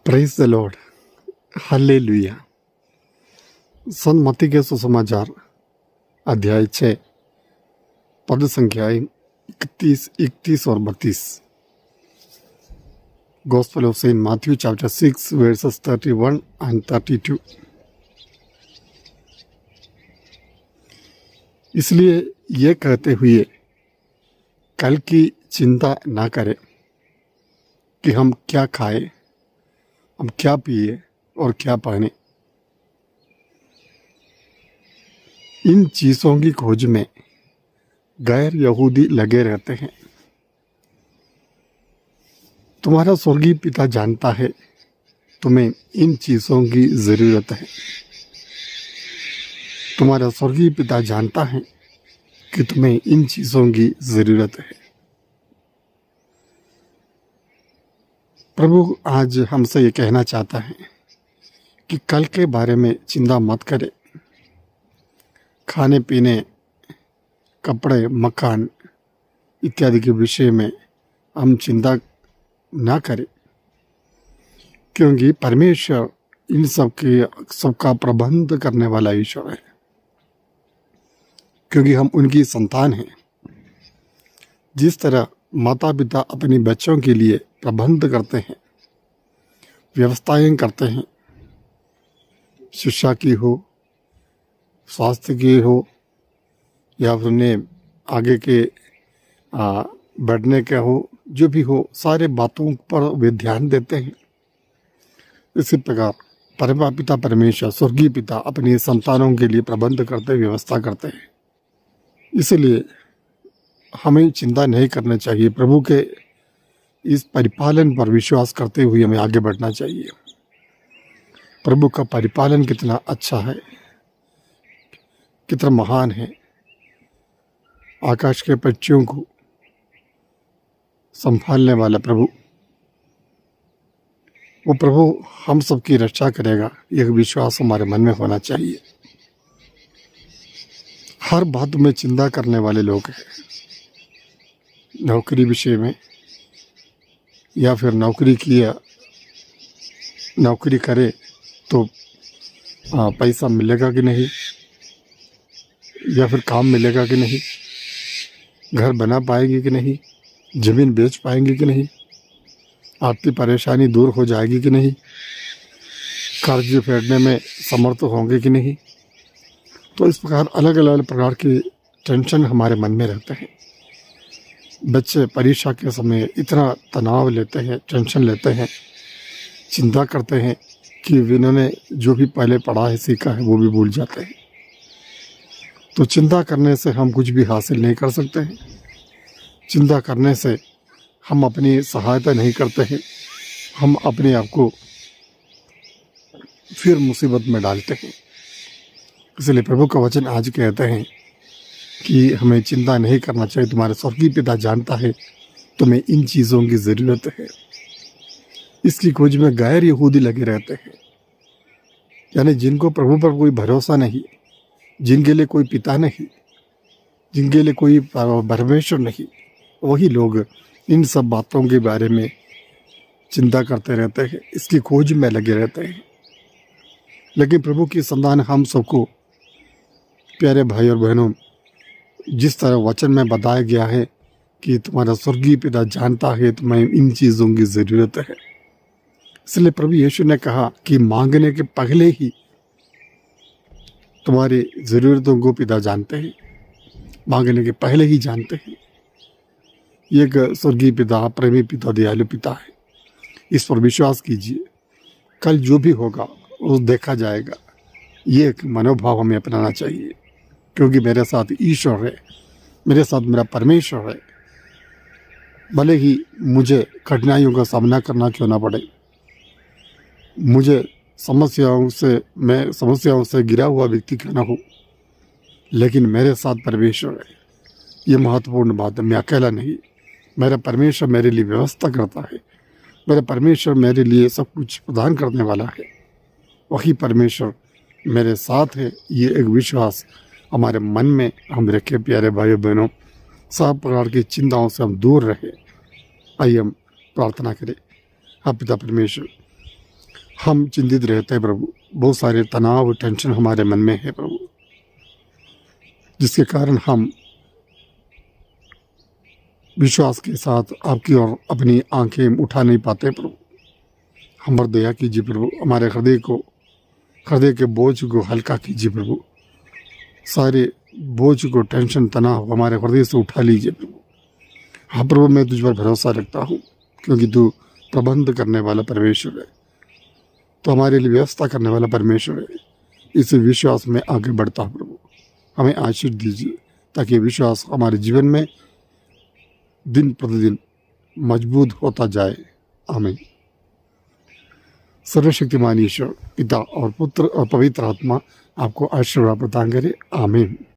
Praise the Lord, hallelujah. संत मत्ती के सुसमाचार अध्याय 6 पद संख्याएं 31, 31 और 32। Gospel of Saint Matthew chapter 6 verses 31 and 32। इसलिए ये कहते हुए कल की चिंता ना करें कि हम क्या खाएं, हम क्या पिए और क्या पहने। इन चीज़ों की खोज में गैर यहूदी लगे रहते हैं। तुम्हारा स्वर्गीय पिता जानता है तुम्हें इन चीज़ों की ज़रूरत है। तुम्हारा स्वर्गीय पिता जानता है कि तुम्हें इन चीज़ों की ज़रूरत है। प्रभु आज हमसे ये कहना चाहता है कि कल के बारे में चिंता मत करें। खाने पीने, कपड़े, मकान इत्यादि के विषय में हम चिंता ना करें, क्योंकि परमेश्वर इन सबका प्रबंध करने वाला ईश्वर है। क्योंकि हम उनकी संतान हैं। जिस तरह माता पिता अपने बच्चों के लिए प्रबंध करते हैं, व्यवस्थाएं करते हैं, शिक्षा की हो, स्वास्थ्य की हो, या फिर उन्हें आगे के बढ़ने का हो, जो भी हो, सारे बातों पर वे ध्यान देते हैं। इसी प्रकार परम पिता परमेश्वर स्वर्गीय पिता अपनी संतानों के लिए प्रबंध करते, व्यवस्था करते हैं। इसलिए हमें चिंता नहीं करना चाहिए। प्रभु के इस परिपालन पर विश्वास करते हुए हमें आगे बढ़ना चाहिए। प्रभु का परिपालन कितना अच्छा है, कितना महान है। आकाश के पक्षियों को संभालने वाला प्रभु, वो प्रभु हम सबकी रक्षा करेगा, यह विश्वास हमारे मन में होना चाहिए। हर बात में चिंता करने वाले लोग हैं। नौकरी विषय में, या फिर नौकरी करे तो पैसा मिलेगा कि नहीं, या फिर काम मिलेगा कि नहीं, घर बना पाएगी कि नहीं, ज़मीन बेच पाएंगे कि नहीं, आर्थिक परेशानी दूर हो जाएगी कि नहीं, कर्ज फेरने में समर्थ होंगे कि नहीं। तो इस प्रकार अलग अलग प्रकार के टेंशन हमारे मन में रहते हैं। बच्चे परीक्षा के समय इतना तनाव लेते हैं, टेंशन लेते हैं, चिंता करते हैं कि इन्होंने जो भी पहले पढ़ा है, सीखा है, वो भी भूल जाते हैं। तो चिंता करने से हम कुछ भी हासिल नहीं कर सकते हैं। चिंता करने से हम अपनी सहायता नहीं करते हैं, हम अपने आप को फिर मुसीबत में डालते हैं। इसलिए प्रभु का वचन आज कहते हैं कि हमें चिंता नहीं करना चाहिए। तुम्हारे स्वर्गीय पिता जानता है तुम्हें इन चीज़ों की ज़रूरत है। इसकी खोज में गैर यहूदी लगे रहते हैं, यानी जिनको प्रभु पर कोई भरोसा नहीं, जिनके लिए कोई पिता नहीं, जिनके लिए कोई परमेश्वर नहीं, वही लोग इन सब बातों के बारे में चिंता करते रहते हैं, इसकी खोज में लगे रहते हैं। लेकिन प्रभु की संतान हम सबको, प्यारे भाई और बहनों, जिस तरह वचन में बताया गया है कि तुम्हारा स्वर्गीय पिता जानता है तुम्हें इन चीज़ों की ज़रूरत है। इसलिए प्रभु यीशु ने कहा कि मांगने के पहले ही तुम्हारी ज़रूरतों को पिता जानते हैं, मांगने के पहले ही जानते हैं। ये एक स्वर्गीय पिता, प्रेमी पिता, दयालु पिता है। इस पर विश्वास कीजिए। कल जो भी होगा वो देखा जाएगा। ये एक मनोभाव हमें अपनाना चाहिए, क्योंकि मेरे साथ ईश्वर है, मेरे साथ मेरा परमेश्वर है। भले ही मुझे कठिनाइयों का सामना करना क्यों ना पड़े, मुझे समस्याओं से घिरा हुआ व्यक्ति क्यों ना हो, लेकिन मेरे साथ परमेश्वर है। ये महत्वपूर्ण बात है। मैं अकेला नहीं, मेरा परमेश्वर मेरे लिए व्यवस्था करता है। मेरा परमेश्वर मेरे लिए सब कुछ प्रदान करने वाला है। वही परमेश्वर मेरे साथ है। ये एक विश्वास हमारे मन में हम रखें। प्यारे भाइयों बहनों, सब प्रकार की चिंताओं से हम दूर रहे। आइए हम प्रार्थना करें। हाँ पिता परमेश्वर, हम चिंतित रहते हैं प्रभु, बहुत सारे तनाव टेंशन हमारे मन में है प्रभु, जिसके कारण हम विश्वास के साथ आपकी ओर अपनी आंखें उठा नहीं पाते प्रभु। हम पर दया कीजिए प्रभु, हमारे हृदय के बोझ को हल्का कीजिए प्रभु, सारे बोझ को टेंशन तनाव हमारे हृदय से उठा लीजिए प्रभु। हाँ प्रभु, मैं तुझ पर भरोसा रखता हूँ, क्योंकि तू प्रबंध करने वाला परमेश्वर है, तो हमारे लिए व्यवस्था करने वाला परमेश्वर है। इस विश्वास में आगे बढ़ता हूँ प्रभु, हमें आशीष दीजिए ताकि विश्वास हमारे जीवन में दिन प्रतिदिन मजबूत होता जाए। आमीन। सर्वशक्तिमान ईश्वर पिता और पुत्र और पवित्र आत्मा आपको आशीर्वाद प्रदान करे। आमीन।